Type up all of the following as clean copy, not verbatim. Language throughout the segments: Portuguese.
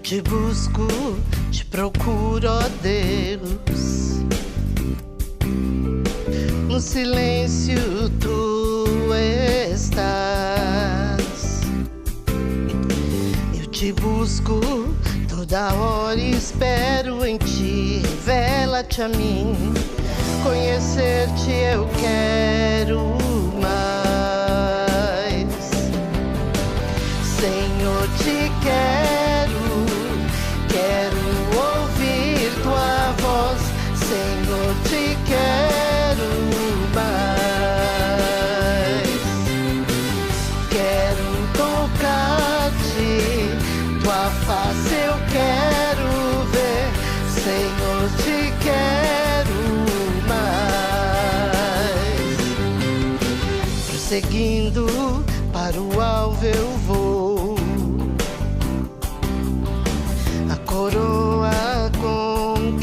te busco, te procuro, ó Deus. No silêncio tu estás. Eu te busco toda hora e espero em ti. Revela-te a mim, conhecer-te eu quero mais. Senhor, te quero ouvir tua voz. Senhor, te quero mais. Quero tocar-te, tua face eu quero ver. Senhor, te quero mais. Prosseguindo para o alvo eu vou, a coroa conquistar.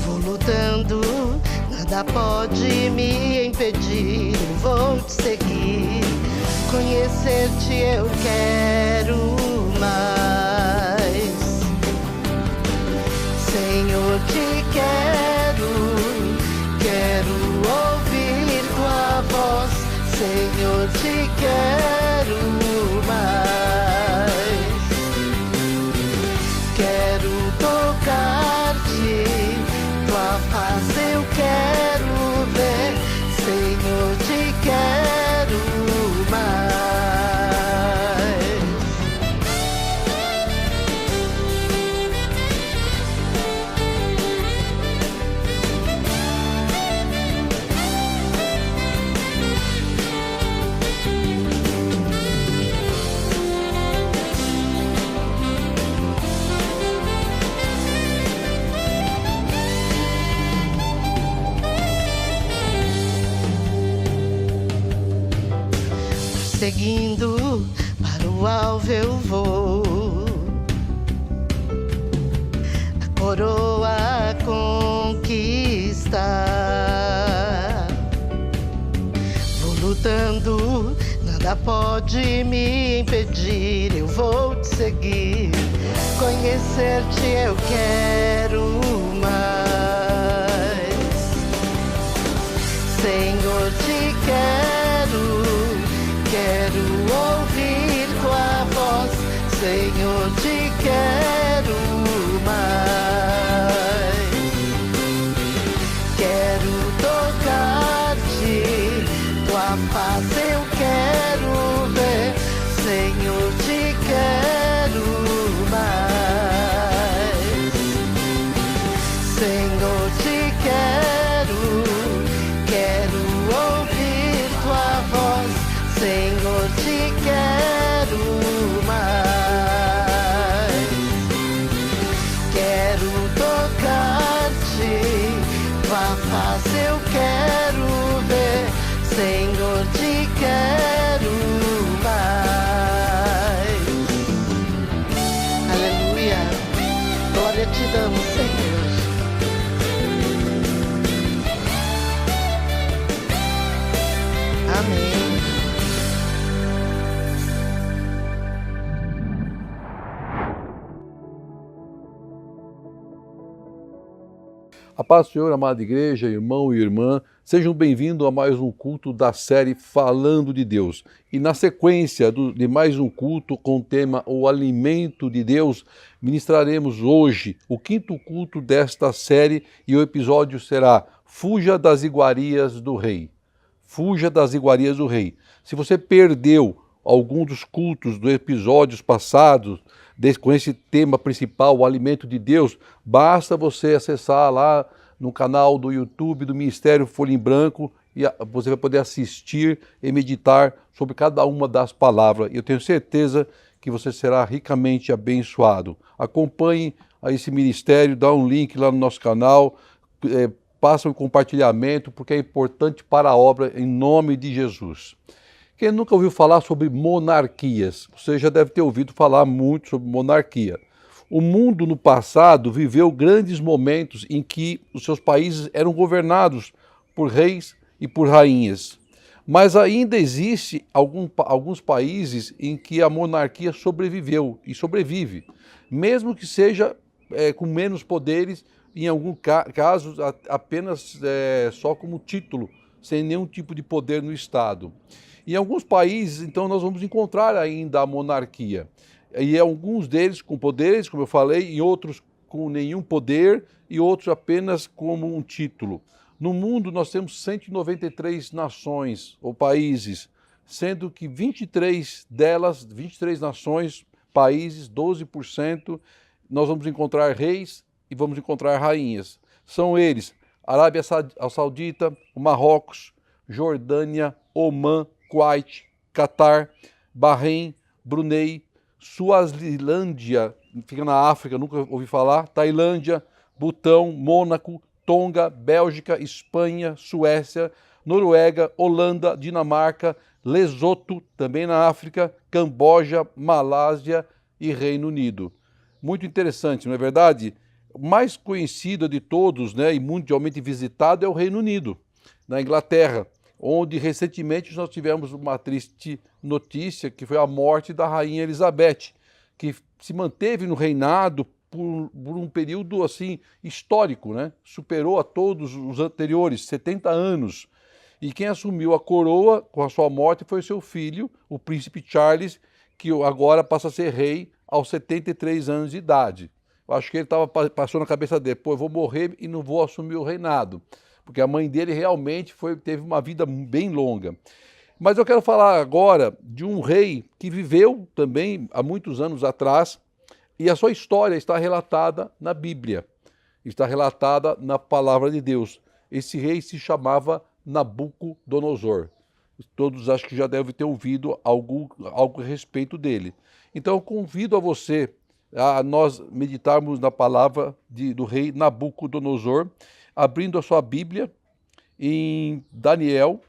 Vou lutando, nada pode me impedir. Eu vou te seguir, conhecer-te eu quero mais. Senhor, te quero ouvir tua voz. Senhor, te quero mais. Quero tocar-te, tua face eu quero ver. Senhor, te quero mais. Seguindo para o alvo eu vou, a coroa conquistar. Vou lutando, nada pode me impedir. Eu vou te seguir, conhecer-te eu quero mais. Senhor, te quero ouvir tua voz. Senhor, te quero mais. Quero tocar-te, tua face eu quero ver. Senhor, te quero mais. Senhor, te quero ouvir tua voz. Senhor, te quero mais. Quero tocar-te, tua face eu quero ver. Senhor, te quero mais. Aleluia, glória te damos, Senhor. Amém. A paz do Senhor, amada igreja, irmão e irmã, sejam bem-vindos a mais um culto da série Falando de Deus. E na sequência de mais um culto com o tema O Alimento de Deus, ministraremos hoje o quinto culto desta série e o episódio será Fuja das Iguarias do Rei. Fuja das iguarias do Rei. Se você perdeu algum dos cultos dos episódios passados, com esse tema principal, o alimento de Deus, basta você acessar lá no canal do YouTube do Ministério Folha em Branco e você vai poder assistir e meditar sobre cada uma das palavras. Eu tenho certeza que você será ricamente abençoado. Acompanhe esse ministério, dá um link lá no nosso canal, passa o compartilhamento, porque é importante para a obra em nome de Jesus. Quem nunca ouviu falar sobre monarquias? Você já deve ter ouvido falar muito sobre monarquia. O mundo no passado viveu grandes momentos em que os seus países eram governados por reis e por rainhas. Mas ainda existe alguns países em que a monarquia sobreviveu e sobrevive, mesmo que seja com menos poderes, em alguns casos apenas só como título, sem nenhum tipo de poder no Estado. Em alguns países, então, nós vamos encontrar ainda a monarquia. E alguns deles com poderes, como eu falei, e outros com nenhum poder, e outros apenas como um título. No mundo, nós temos 193 nações ou países, sendo que 23 delas, 23 nações, países, 12%, nós vamos encontrar reis e vamos encontrar rainhas. São eles: Arábia Saudita, Marrocos, Jordânia, Omã, Kuwait, Catar, Bahrein, Brunei, Suazilândia, fica na África, nunca ouvi falar, Tailândia, Butão, Mônaco, Tonga, Bélgica, Espanha, Suécia, Noruega, Holanda, Dinamarca, Lesoto, também na África, Camboja, Malásia e Reino Unido. Muito interessante, não é verdade? O mais conhecido de todos, né, e mundialmente visitado é o Reino Unido, na Inglaterra, onde recentemente nós tivemos uma triste notícia, que foi a morte da Rainha Elizabeth, que se manteve no reinado por um período assim histórico, né? Superou a todos os anteriores, 70 anos. E quem assumiu a coroa com a sua morte foi seu filho, o príncipe Charles, que agora passa a ser rei aos 73 anos de idade. Eu acho que ele passou na cabeça dele: pô, eu vou morrer e não vou assumir o reinado, porque a mãe dele realmente teve uma vida bem longa. Mas eu quero falar agora de um rei que viveu também há muitos anos atrás, e a sua história está relatada na Bíblia, está relatada na palavra de Deus. Esse rei se chamava Nabucodonosor. Todos acho que já devem ter ouvido algo a respeito dele. Então eu convido a você a nós meditarmos na palavra do rei Nabucodonosor, abrindo a sua Bíblia em Daniel,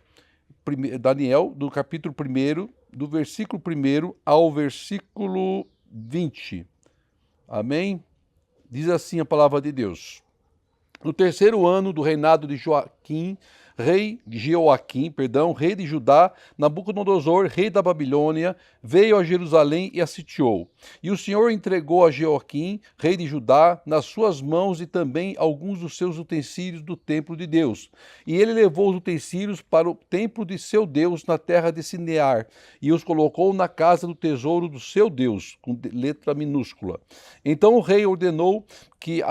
do capítulo 1, do versículo 1 ao versículo 20. Amém? Diz assim a palavra de Deus: no terceiro ano do reinado de rei de Judá, Nabucodonosor, rei da Babilônia, veio a Jerusalém e a sitiou. E o Senhor entregou a Joaquim, rei de Judá, nas suas mãos e também alguns dos seus utensílios do templo de Deus. E ele levou os utensílios para o templo de seu Deus na terra de Sinear, e os colocou na casa do tesouro do seu Deus, com letra minúscula. Então o rei ordenou que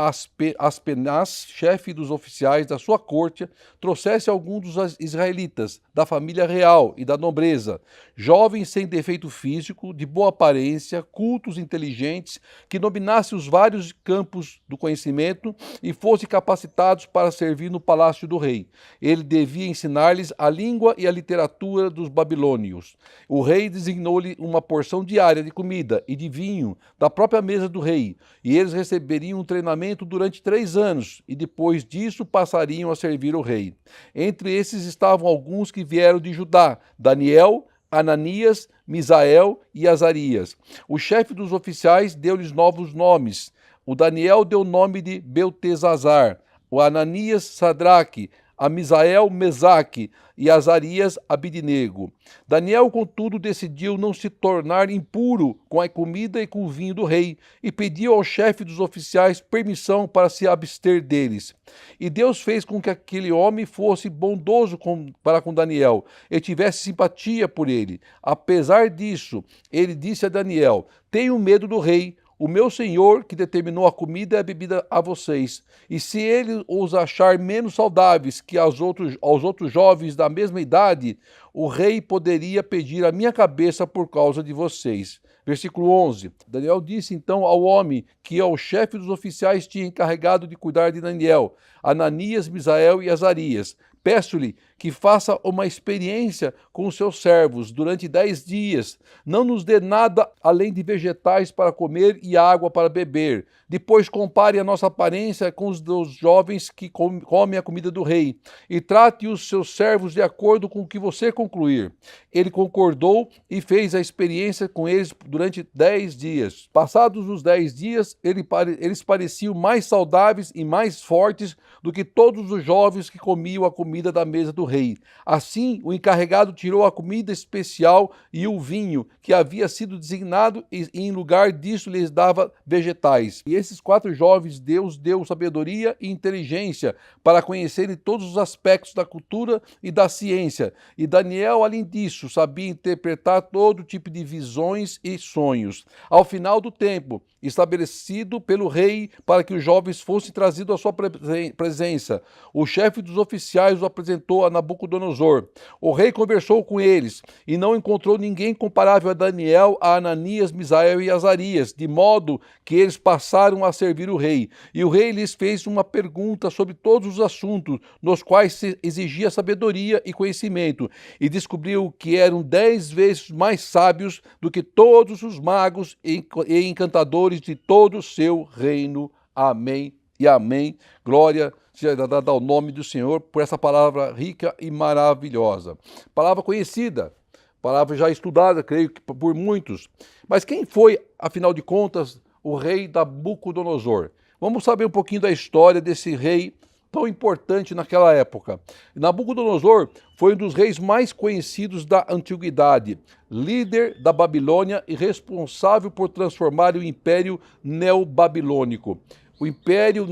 Aspenaz, chefe dos oficiais da sua corte, trouxesse alguns dos israelitas, da família real e da nobreza, jovens sem defeito físico, de boa aparência, cultos, inteligentes, que dominassem os vários campos do conhecimento e fossem capacitados para servir no palácio do rei. Ele devia ensinar-lhes a língua e a literatura dos babilônios. O rei designou-lhe uma porção diária de comida e de vinho da própria mesa do rei, e eles receberiam um treinamento durante 3 anos, e depois disso passariam a servir o rei. Entre esses estavam alguns que vieram de Judá: Daniel, Ananias, Misael e Azarias. O chefe dos oficiais deu-lhes novos nomes. O Daniel deu o nome de Beltesazar, o Ananias, Sadraque, a Misael, Mesaque e Azarias, Abidnego. Daniel, contudo, decidiu não se tornar impuro com a comida e com o vinho do rei, e pediu ao chefe dos oficiais permissão para se abster deles. E Deus fez com que aquele homem fosse bondoso para com Daniel e tivesse simpatia por ele. Apesar disso, ele disse a Daniel: tenho medo do rei, o meu senhor, que determinou a comida e a bebida a vocês. E se ele os achar menos saudáveis que aos outros jovens da mesma idade, o rei poderia pedir a minha cabeça por causa de vocês. Versículo 11. Daniel disse então ao homem que ao chefe dos oficiais tinha encarregado de cuidar de Daniel, Ananias, Misael e Azarias: peço-lhe que faça uma experiência com os seus servos durante 10 dias. Não nos dê nada além de vegetais para comer e água para beber. Depois compare a nossa aparência com os dos jovens que comem a comida do rei, e trate os seus servos de acordo com o que você concluir. Ele concordou e fez a experiência com eles durante 10 dias. Passados os 10 dias, eles pareciam mais saudáveis e mais fortes do que todos os jovens que comiam a comida comida da mesa do rei. Assim, o encarregado tirou a comida especial e o vinho, que havia sido designado, e em lugar disso lhes dava vegetais. E esses 4 jovens Deus deu sabedoria e inteligência para conhecerem todos os aspectos da cultura e da ciência. E Daniel, além disso, sabia interpretar todo tipo de visões e sonhos. Ao final do tempo, estabelecido pelo rei para que os jovens fossem trazidos à sua presença, o chefe dos oficiais os apresentou a Nabucodonosor. O rei conversou com eles e não encontrou ninguém comparável a Daniel, a Ananias, Misael e Azarias, de modo que eles passaram a servir o rei. E o rei lhes fez uma pergunta sobre todos os assuntos nos quais se exigia sabedoria e conhecimento, e descobriu que eram 10 vezes mais sábios do que todos os magos e encantadores de todo o seu reino. Amém e amém. Glória seja dada ao nome do Senhor por essa palavra rica e maravilhosa. Palavra conhecida, palavra já estudada, creio que por muitos. Mas quem foi, afinal de contas, o rei Nabucodonosor? Vamos saber um pouquinho da história desse rei tão importante naquela época. Nabucodonosor foi um dos reis mais conhecidos da antiguidade, líder da Babilônia e responsável por transformar o Império Neobabilônico. O Império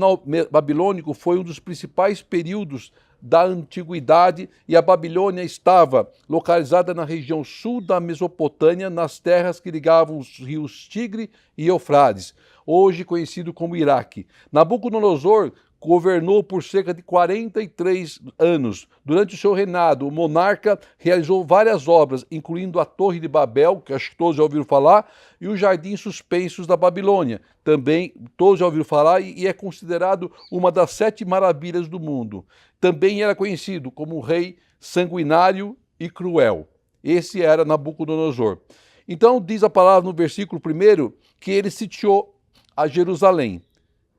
Babilônico foi um dos principais períodos da antiguidade e a Babilônia estava localizada na região sul da Mesopotâmia, nas terras que ligavam os rios Tigre e Eufrates, hoje conhecido como Iraque. Nabucodonosor governou por cerca de 43 anos. Durante o seu reinado, o monarca realizou várias obras, incluindo a Torre de Babel, que acho que todos já ouviram falar, e os Jardins Suspensos da Babilônia. Também todos já ouviram falar e é considerado uma das 7 maravilhas do mundo. Também era conhecido como um rei sanguinário e cruel. Esse era Nabucodonosor. Então diz a palavra no versículo 1 que ele sitiou a Jerusalém,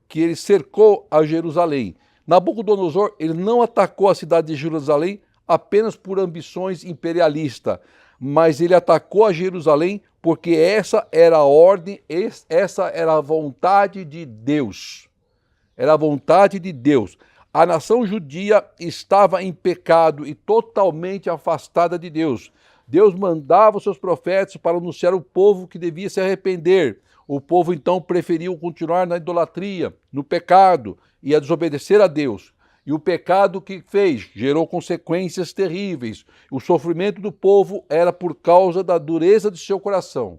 que ele cercou a Jerusalém. Nabucodonosor, ele não atacou a cidade de Jerusalém apenas por ambições imperialistas, mas ele atacou a Jerusalém porque essa era a ordem, essa era a vontade de Deus. Era a vontade de Deus. A nação judia estava em pecado e totalmente afastada de Deus. Deus mandava os seus profetas para anunciar ao povo que devia se arrepender. O povo então preferiu continuar na idolatria, no pecado e a desobedecer a Deus. E o pecado que fez gerou consequências terríveis. O sofrimento do povo era por causa da dureza de seu coração.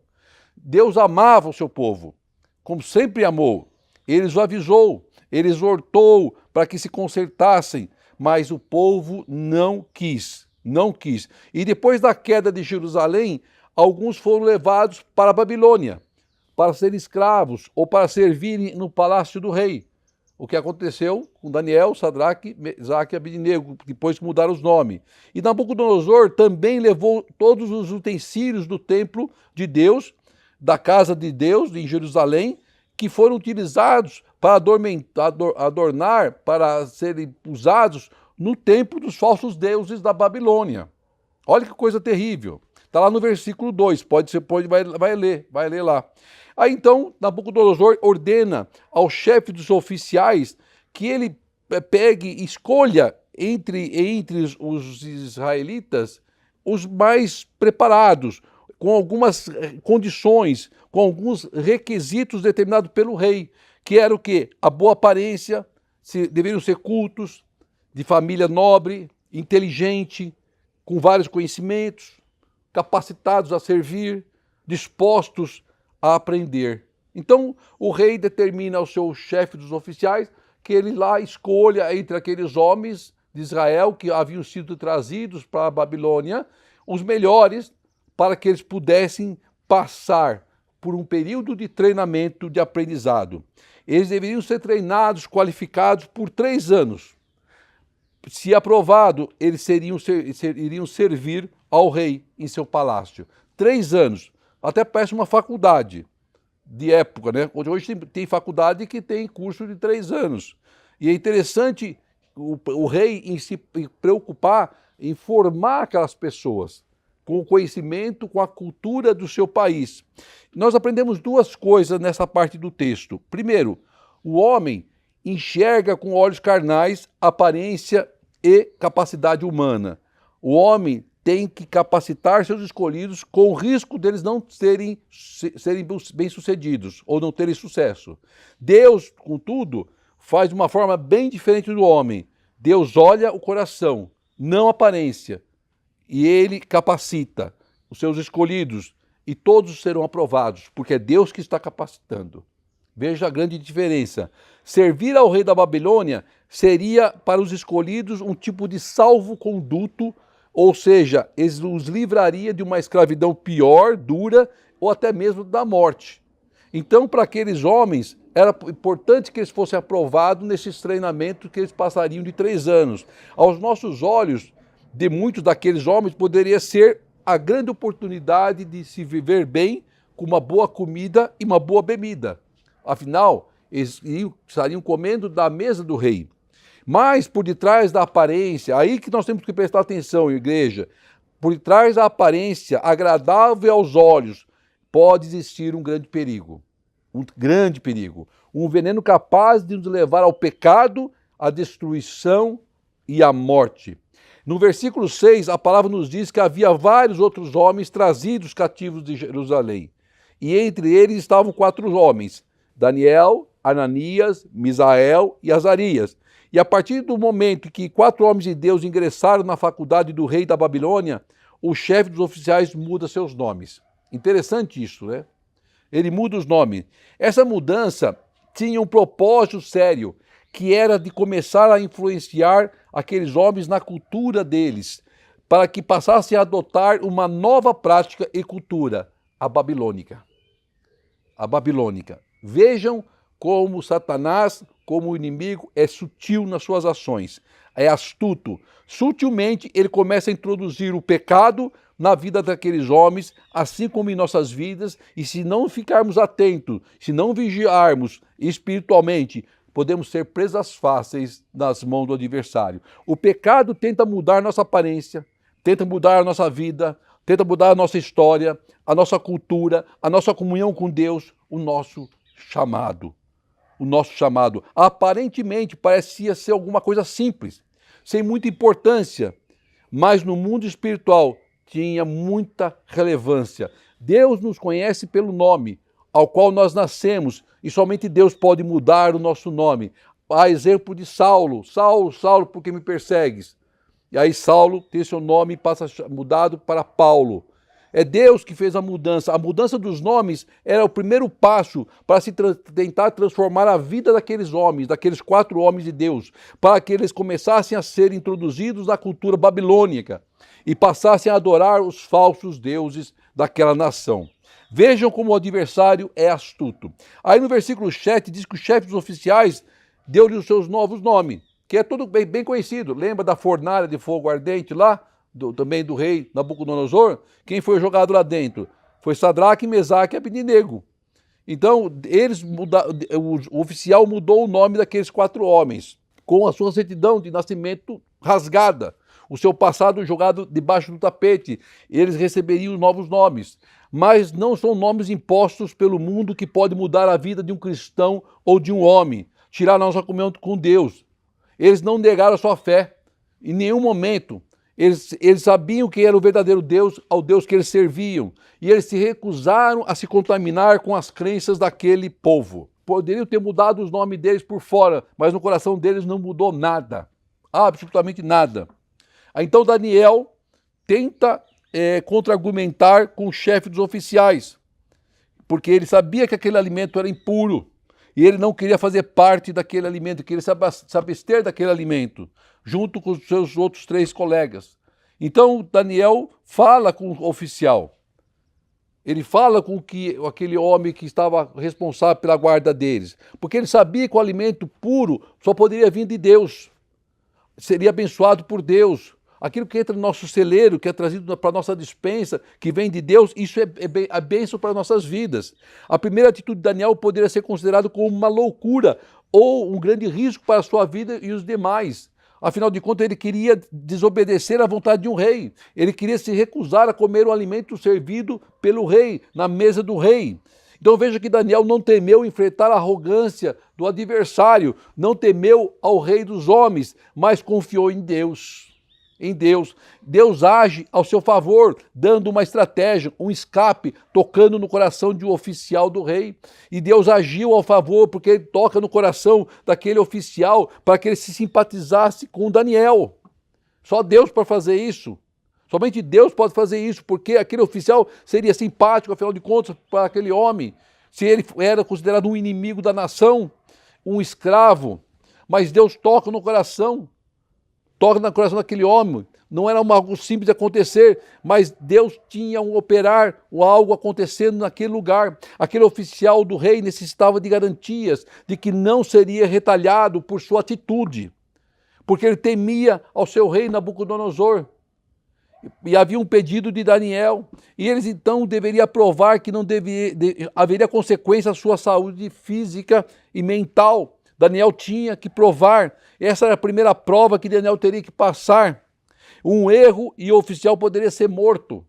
Deus amava o seu povo, como sempre amou. Ele os avisou, ele exortou para que se consertassem, mas o povo não quis. E depois da queda de Jerusalém, alguns foram levados para a Babilônia, para serem escravos ou para servirem no palácio do rei. O que aconteceu com Daniel, Sadraque, Mesaque e Abednego, depois que mudaram os nomes. E Nabucodonosor também levou todos os utensílios do templo de Deus, da casa de Deus, em Jerusalém, que foram utilizados para adornar, para serem usados no templo dos falsos deuses da Babilônia. Olha que coisa terrível. Está lá no versículo 2, vai ler lá. Aí então Nabucodonosor ordena ao chefe dos oficiais que ele pegue e escolha entre os israelitas os mais preparados, com algumas condições, com alguns requisitos determinados pelo rei, que era o quê? A boa aparência, deveriam ser cultos, de família nobre, inteligente, com vários conhecimentos, capacitados a servir, dispostos a aprender. Então, o rei determina ao seu chefe dos oficiais que ele lá escolha entre aqueles homens de Israel que haviam sido trazidos para a Babilônia, os melhores, para que eles pudessem passar por um período de treinamento, de aprendizado. Eles deveriam ser treinados, qualificados por 3 anos. Se aprovado, eles iriam servir ao rei em seu palácio. 3 anos. Até parece uma faculdade de época, né? Hoje tem faculdade que tem curso de 3 anos. E é interessante o rei em se preocupar em formar aquelas pessoas com o conhecimento, com a cultura do seu país. Nós aprendemos 2 coisas nessa parte do texto. Primeiro, o homem enxerga com olhos carnais a aparência e capacidade humana. O homem tem que capacitar seus escolhidos com o risco deles não serem bem-sucedidos ou não terem sucesso. Deus, contudo, faz de uma forma bem diferente do homem. Deus olha o coração, não a aparência, e ele capacita os seus escolhidos e todos serão aprovados, porque é Deus que está capacitando. Veja a grande diferença. Servir ao rei da Babilônia seria para os escolhidos um tipo de salvo-conduto, ou seja, eles os livraria de uma escravidão pior, dura, ou até mesmo da morte. Então, para aqueles homens, era importante que eles fossem aprovados nesses treinamentos que eles passariam de 3 anos. Aos nossos olhos, de muitos daqueles homens, poderia ser a grande oportunidade de se viver bem com uma boa comida e uma boa bebida. Afinal, eles estariam comendo da mesa do rei. Mas por detrás da aparência, aí que nós temos que prestar atenção, igreja, por detrás da aparência agradável aos olhos, pode existir um grande perigo. Um grande perigo. Um veneno capaz de nos levar ao pecado, à destruição e à morte. No versículo 6, a palavra nos diz que havia vários outros homens trazidos cativos de Jerusalém. E entre eles estavam 4 homens, Daniel, Ananias, Misael e Azarias. E a partir do momento que 4 homens de Deus ingressaram na faculdade do rei da Babilônia, o chefe dos oficiais muda seus nomes. Interessante isso, né? Ele muda os nomes. Essa mudança tinha um propósito sério, que era de começar a influenciar aqueles homens na cultura deles, para que passassem a adotar uma nova prática e cultura, a babilônica. A babilônica. Vejam como Satanás, como o inimigo, é sutil nas suas ações, é astuto. Sutilmente ele começa a introduzir o pecado na vida daqueles homens, assim como em nossas vidas, e se não ficarmos atentos, se não vigiarmos espiritualmente, podemos ser presas fáceis nas mãos do adversário. O pecado tenta mudar nossa aparência, tenta mudar a nossa vida, tenta mudar a nossa história, a nossa cultura, a nossa comunhão com Deus, o nosso chamado. O nosso chamado. Aparentemente parecia ser alguma coisa simples, sem muita importância, mas no mundo espiritual tinha muita relevância. Deus nos conhece pelo nome ao qual nós nascemos e somente Deus pode mudar o nosso nome. Há exemplo de Saulo. Saulo, Saulo, por que me persegues? E aí Saulo tem seu nome e passa mudado para Paulo. É Deus que fez a mudança. A mudança dos nomes era o primeiro passo para se tentar transformar a vida daqueles homens, daqueles 4 homens de Deus, para que eles começassem a ser introduzidos na cultura babilônica e passassem a adorar os falsos deuses daquela nação. Vejam como o adversário é astuto. Aí no versículo 7 diz que o chefe dos oficiais deu-lhe os seus novos nomes, que é tudo bem conhecido. Lembra da fornalha de fogo ardente lá? Também do rei Nabucodonosor? Quem foi jogado lá dentro? Foi Sadraque, Mesaque e Abednego. Então, o oficial mudou o nome daqueles 4 homens, com a sua certidão de nascimento rasgada, o seu passado jogado debaixo do tapete. Eles receberiam novos nomes, mas não são nomes impostos pelo mundo que pode mudar a vida de um cristão ou de um homem, tirar a nossa comunhão com Deus. Eles não negaram a sua fé em nenhum momento. Eles sabiam quem era o verdadeiro Deus, ao Deus que eles serviam. E eles se recusaram a se contaminar com as crenças daquele povo. Poderiam ter mudado os nomes deles por fora, mas no coração deles não mudou nada. Absolutamente nada. Então Daniel tenta contra-argumentar com o chefe dos oficiais, porque ele sabia que aquele alimento era impuro. E ele não queria fazer parte daquele alimento, queria se abster daquele alimento, junto com os seus outros 3 colegas. Então Daniel fala com o oficial. Ele fala com aquele homem que estava responsável pela guarda deles, porque ele sabia que o alimento puro só poderia vir de Deus, seria abençoado por Deus. Aquilo que entra no nosso celeiro, que é trazido para a nossa despensa, que vem de Deus, isso é a bênção para nossas vidas. A primeira atitude de Daniel poderia ser considerada como uma loucura ou um grande risco para a sua vida e os demais. Afinal de contas, ele queria desobedecer à vontade de um rei. Ele queria se recusar a comer o alimento servido pelo rei, na mesa do rei. Então veja que Daniel não temeu enfrentar a arrogância do adversário, não temeu ao rei dos homens, mas confiou em Deus. Em Deus. Deus age ao seu favor, dando uma estratégia, um escape, tocando no coração de um oficial do rei. E Deus agiu ao favor, porque ele toca no coração daquele oficial para que ele se simpatizasse com Daniel. Só Deus para fazer isso. Somente Deus pode fazer isso, porque aquele oficial seria simpático, afinal de contas, para aquele homem. Se ele era considerado um inimigo da nação, um escravo, mas Deus toca no coração daquele homem. Não era algo simples de acontecer, mas Deus tinha um operar, algo acontecendo naquele lugar. Aquele oficial do rei necessitava de garantias de que não seria retalhado por sua atitude, porque ele temia ao seu rei Nabucodonosor. E havia um pedido de Daniel, e eles então deveriam provar que não haveria consequência à sua saúde física e mental. Daniel tinha que provar, essa era a primeira prova que Daniel teria que passar. Um erro e o oficial poderia ser morto,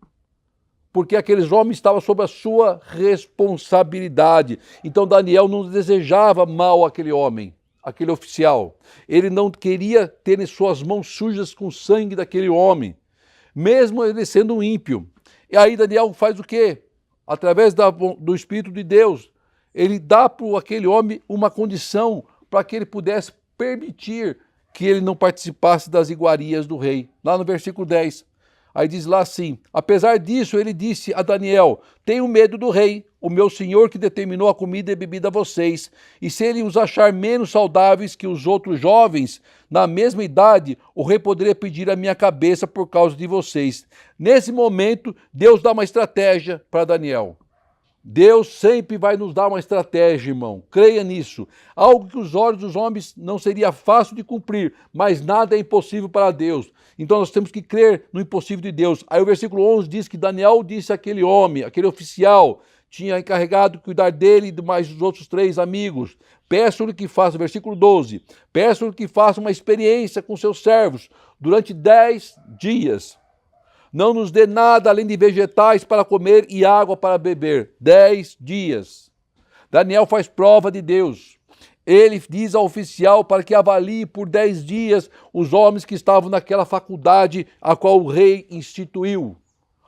porque aqueles homens estavam sob a sua responsabilidade. Então Daniel não desejava mal àquele homem, aquele oficial. Ele não queria ter em suas mãos sujas com o sangue daquele homem, mesmo ele sendo um ímpio. E aí Daniel faz o quê? Através do Espírito de Deus, ele dá para aquele homem uma condição para que ele pudesse permitir que ele não participasse das iguarias do rei. Lá no versículo 10, aí diz lá assim: apesar disso, ele disse a Daniel: tenho medo do rei, o meu senhor que determinou a comida e a bebida a vocês, e se ele os achar menos saudáveis que os outros jovens, na mesma idade, o rei poderia pedir a minha cabeça por causa de vocês. Nesse momento, Deus dá uma estratégia para Daniel. Deus sempre vai nos dar uma estratégia, irmão. Creia nisso. Algo que os olhos dos homens não seria fácil de cumprir, mas nada é impossível para Deus. Então nós temos que crer no impossível de Deus. Aí o versículo 11 diz que Daniel disse àquele homem, aquele oficial, tinha encarregado de cuidar dele e de mais os outros 3 amigos. Peço-lhe que faça, versículo 12, peço-lhe que faça uma experiência com seus servos durante 10 dias. Não nos dê nada além de vegetais para comer e água para beber. 10 dias. Daniel faz prova de Deus. Ele diz ao oficial para que avalie por 10 dias os homens que estavam naquela faculdade a qual o rei instituiu.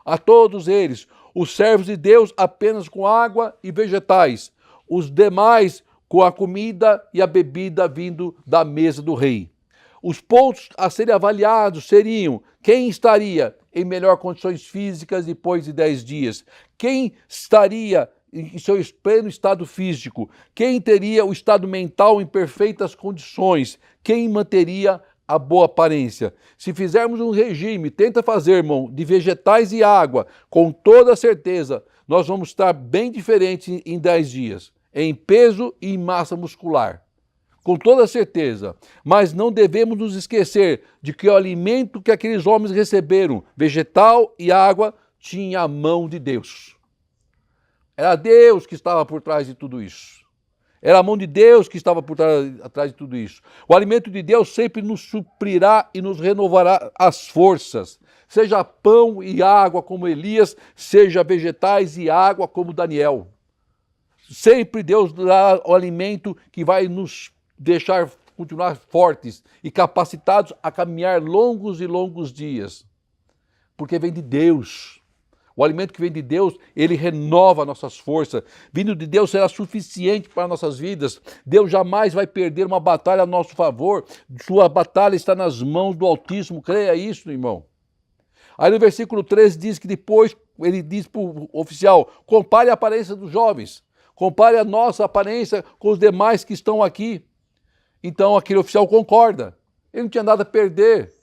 A todos eles, os servos de Deus apenas com água e vegetais, os demais com a comida e a bebida vindo da mesa do rei. Os pontos a serem avaliados seriam: quem estaria em melhor condições físicas depois de 10 dias? Quem estaria em seu pleno estado físico? Quem teria o estado mental em perfeitas condições? Quem manteria a boa aparência? Se fizermos um regime, tenta fazer, irmão, de vegetais e água, com toda certeza, nós vamos estar bem diferentes em 10 dias, em peso e em massa muscular. Com toda certeza, mas não devemos nos esquecer de que o alimento que aqueles homens receberam, vegetal e água, tinha a mão de Deus. Era Deus que estava por trás de tudo isso. Era a mão de Deus que estava por trás de tudo isso. O alimento de Deus sempre nos suprirá e nos renovará as forças. Seja pão e água como Elias, seja vegetais e água como Daniel. Sempre Deus dará o alimento que vai nos deixar continuar fortes e capacitados a caminhar longos e longos dias, porque vem de Deus. O alimento que vem de Deus, ele renova nossas forças. Vindo de Deus será suficiente para nossas vidas. Deus jamais vai perder uma batalha a nosso favor. Sua batalha está nas mãos do Altíssimo. Creia isso, irmão. Aí no versículo 13 diz que depois ele diz para o oficial: compare a aparência dos jovens, compare a nossa aparência com os demais que estão aqui. Então aquele oficial concorda. Ele não tinha nada a perder.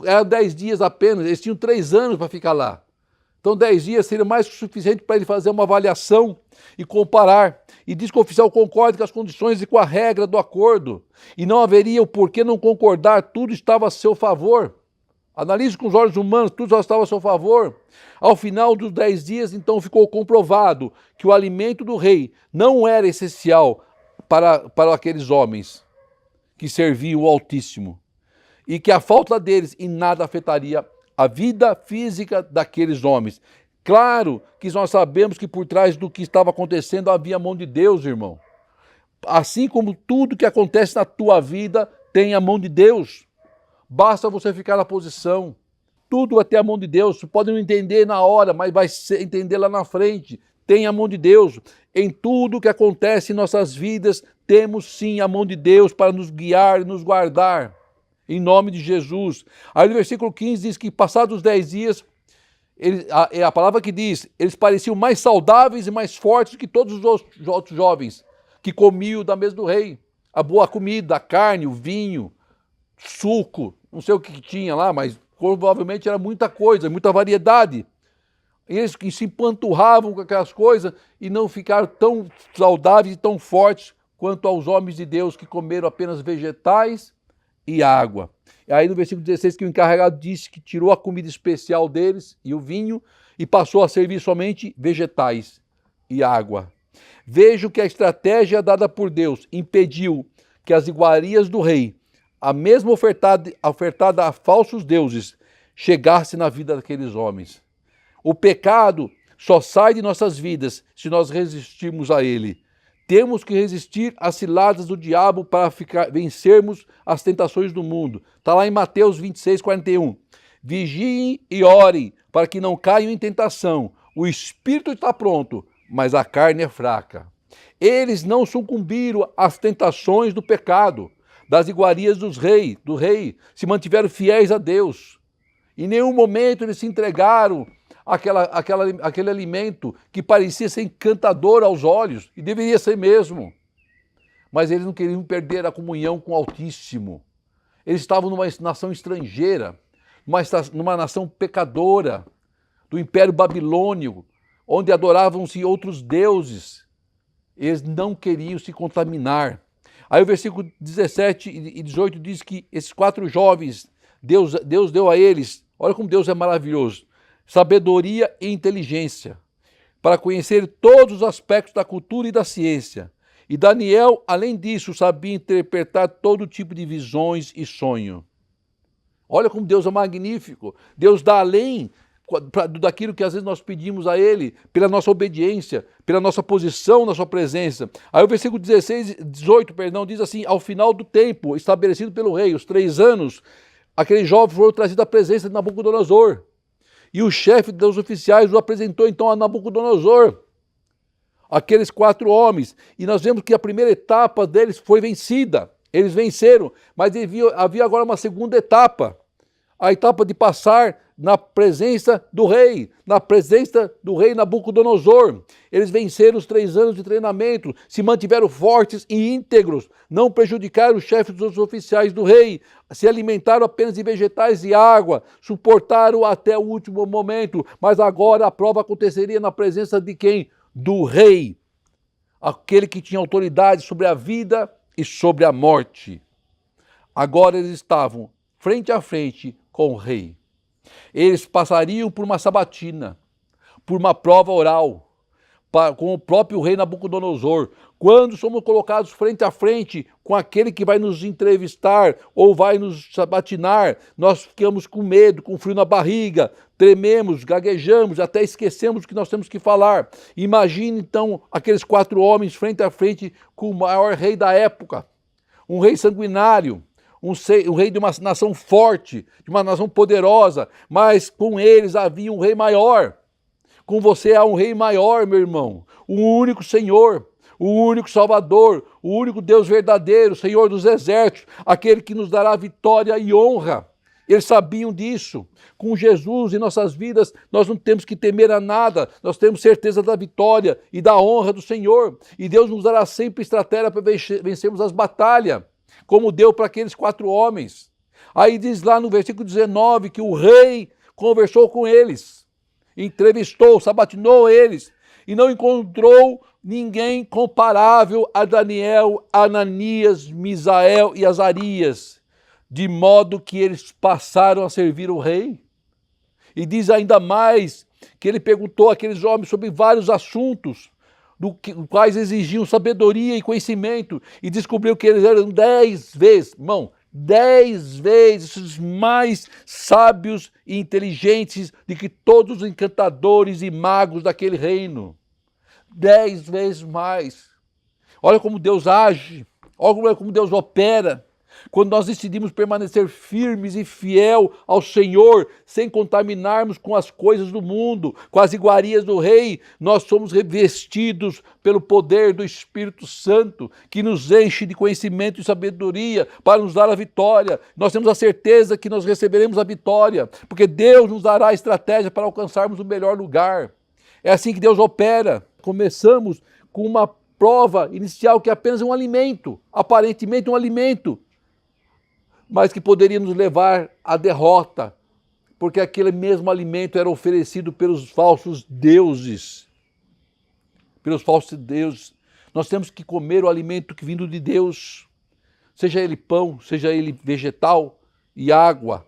Era 10 dias apenas, eles tinham 3 anos para ficar lá. Então 10 dias seria mais que suficiente para ele fazer uma avaliação e comparar. E diz que o oficial concorda com as condições e com a regra do acordo. E não haveria o porquê não concordar, tudo estava a seu favor. Analise com os olhos humanos, tudo já estava a seu favor. Ao final dos 10 dias, então, ficou comprovado que o alimento do rei não era essencial para aqueles homens que serviam o Altíssimo, e que a falta deles em nada afetaria a vida física daqueles homens. Claro que nós sabemos que por trás do que estava acontecendo havia a mão de Deus, irmão. Assim como tudo que acontece na tua vida tem a mão de Deus. Basta você ficar na posição. Tudo vai ter a mão de Deus. Você pode não entender na hora, mas vai entender lá na frente. Tem a mão de Deus. Em tudo que acontece em nossas vidas, temos sim a mão de Deus para nos guiar e nos guardar. Em nome de Jesus. Aí no versículo 15 diz que passados os 10 dias, é a palavra que diz, eles pareciam mais saudáveis e mais fortes que todos os outros jovens que comiam da mesa do rei. A boa comida, a carne, o vinho, suco, não sei o que tinha lá, mas provavelmente era muita coisa, muita variedade. Eles que se empanturravam com aquelas coisas e não ficaram tão saudáveis e tão fortes quanto aos homens de Deus que comeram apenas vegetais e água. E aí no versículo 16 que o encarregado disse que tirou a comida especial deles e o vinho e passou a servir somente vegetais e água. Vejo que a estratégia dada por Deus impediu que as iguarias do rei, a mesma ofertada a falsos deuses, chegasse na vida daqueles homens. O pecado só sai de nossas vidas se nós resistirmos a ele. Temos que resistir às ciladas do diabo para vencermos as tentações do mundo. Está lá em Mateus 26, 41. Vigiem e orem para que não caiam em tentação. O espírito está pronto, mas a carne é fraca. Eles não sucumbiram às tentações do pecado, das iguarias do rei, se mantiveram fiéis a Deus. Em nenhum momento eles se entregaram aquele alimento que parecia ser encantador aos olhos, e deveria ser mesmo. Mas eles não queriam perder a comunhão com o Altíssimo. Eles estavam numa nação estrangeira, numa nação pecadora, do Império Babilônico, onde adoravam-se outros deuses. Eles não queriam se contaminar. Aí o versículo 17 e 18 diz que esses 4 jovens, Deus deu a eles, olha como Deus é maravilhoso, sabedoria e inteligência, para conhecer todos os aspectos da cultura e da ciência. E Daniel, além disso, sabia interpretar todo tipo de visões e sonho. Olha como Deus é magnífico. Deus dá além daquilo que às vezes nós pedimos a Ele, pela nossa obediência, pela nossa posição na sua presença. Aí o versículo 18, diz assim, ao final do tempo estabelecido pelo rei, os 3 anos, aqueles jovens foram trazidos à presença de Nabucodonosor. E o chefe dos oficiais o apresentou então a Nabucodonosor, aqueles 4 homens. E nós vemos que a primeira etapa deles foi vencida. Eles venceram, mas havia agora uma segunda etapa. A etapa de passar na presença do rei Nabucodonosor. Eles venceram os 3 anos de treinamento, se mantiveram fortes e íntegros, não prejudicaram os chefes dos oficiais do rei, se alimentaram apenas de vegetais e água, suportaram até o último momento, mas agora a prova aconteceria na presença de quem? Do rei, aquele que tinha autoridade sobre a vida e sobre a morte. Agora eles estavam frente a frente com o rei. Eles passariam por uma sabatina, por uma prova oral, com o próprio rei Nabucodonosor. Quando somos colocados frente a frente com aquele que vai nos entrevistar ou vai nos sabatinar, nós ficamos com medo, com frio na barriga, trememos, gaguejamos, até esquecemos o que nós temos que falar. Imagine então aqueles 4 homens frente a frente com o maior rei da época, um rei sanguinário, um rei de uma nação forte, de uma nação poderosa, mas com eles havia um rei maior. Com você há um rei maior, meu irmão, o único Senhor, o único Salvador, o único Deus verdadeiro, Senhor dos exércitos, aquele que nos dará vitória e honra. Eles sabiam disso. Com Jesus em nossas vidas, nós não temos que temer a nada, nós temos certeza da vitória e da honra do Senhor. E Deus nos dará sempre estratégia para vencermos as batalhas, como deu para aqueles 4 homens. Aí diz lá no versículo 19 que o rei conversou com eles, entrevistou, sabatinou eles, e não encontrou ninguém comparável a Daniel, Ananias, Misael e Azarias, de modo que eles passaram a servir o rei. E diz ainda mais que ele perguntou àqueles homens sobre vários assuntos, quais exigiam sabedoria e conhecimento, e descobriu que eles eram 10 vezes, irmão, 10 vezes mais sábios e inteligentes do que todos os encantadores e magos daquele reino. 10 vezes mais. Olha como Deus age, olha como Deus opera. Quando nós decidimos permanecer firmes e fiel ao Senhor, sem contaminarmos com as coisas do mundo, com as iguarias do rei, nós somos revestidos pelo poder do Espírito Santo, que nos enche de conhecimento e sabedoria para nos dar a vitória. Nós temos a certeza que nós receberemos a vitória, porque Deus nos dará a estratégia para alcançarmos o melhor lugar. É assim que Deus opera. Começamos com uma prova inicial que é apenas um alimento, aparentemente um alimento, mas que poderia nos levar à derrota, porque aquele mesmo alimento era oferecido pelos falsos deuses. Pelos falsos deuses. Nós temos que comer o alimento que vindo de Deus, seja ele pão, seja ele vegetal e água,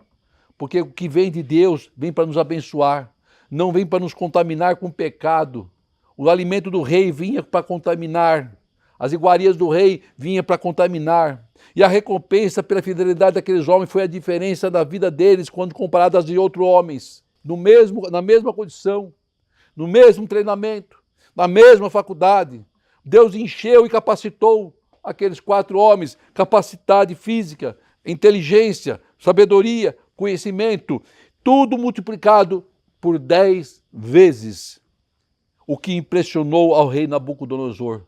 porque o que vem de Deus vem para nos abençoar, não vem para nos contaminar com pecado. O alimento do rei vinha para contaminar, as iguarias do rei vinham para contaminar. E a recompensa pela fidelidade daqueles homens foi a diferença da vida deles quando comparadas de outros homens, na mesma condição, no mesmo treinamento, na mesma faculdade. Deus encheu e capacitou aqueles 4 homens, capacidade física, inteligência, sabedoria, conhecimento, tudo multiplicado por 10 vezes, o que impressionou ao rei Nabucodonosor.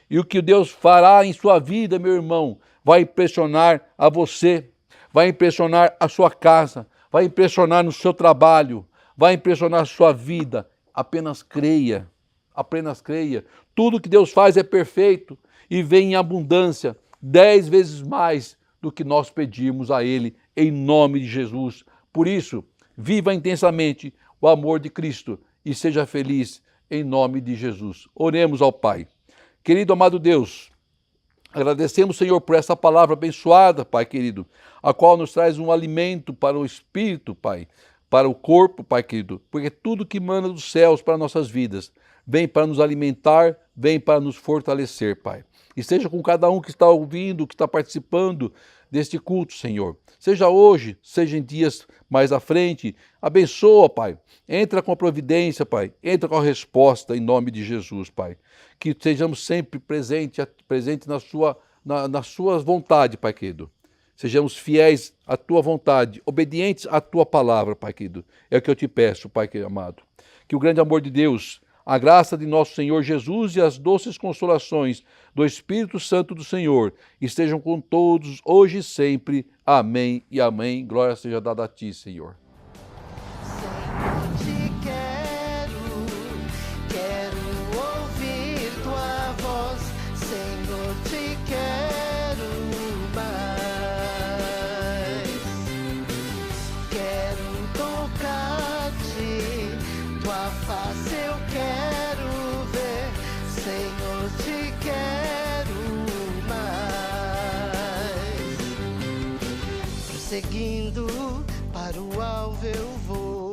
E o que Deus fará em sua vida, meu irmão, vai impressionar a você, vai impressionar a sua casa, vai impressionar no seu trabalho, vai impressionar a sua vida. Apenas creia, apenas creia. Tudo que Deus faz é perfeito e vem em abundância, 10 vezes mais do que nós pedimos a Ele, em nome de Jesus. Por isso, viva intensamente o amor de Cristo e seja feliz em nome de Jesus. Oremos ao Pai. Querido amado Deus, agradecemos, Senhor, por essa palavra abençoada, Pai querido, a qual nos traz um alimento para o espírito, Pai, para o corpo, Pai querido, porque tudo que manda dos céus para nossas vidas vem para nos alimentar, vem para nos fortalecer, Pai. E seja com cada um que está ouvindo, que está participando deste culto, Senhor. Seja hoje, seja em dias mais à frente. Abençoa, Pai. Entra com a providência, Pai. Entra com a resposta em nome de Jesus, Pai. Que sejamos sempre presentes na sua vontade, Pai querido. Sejamos fiéis à tua vontade, obedientes à tua palavra, Pai querido. É o que eu te peço, Pai querido amado. Que o grande amor de Deus, a graça de nosso Senhor Jesus e as doces consolações do Espírito Santo do Senhor estejam com todos, hoje e sempre. Amém e amém. Glória seja dada a ti, Senhor. Senhor, te quero ouvir tua voz. Senhor, te quero mais. Quero tocar-te, tua face eu quero ver. Senhor, te quero mais. Prosseguindo para o alvo eu vou.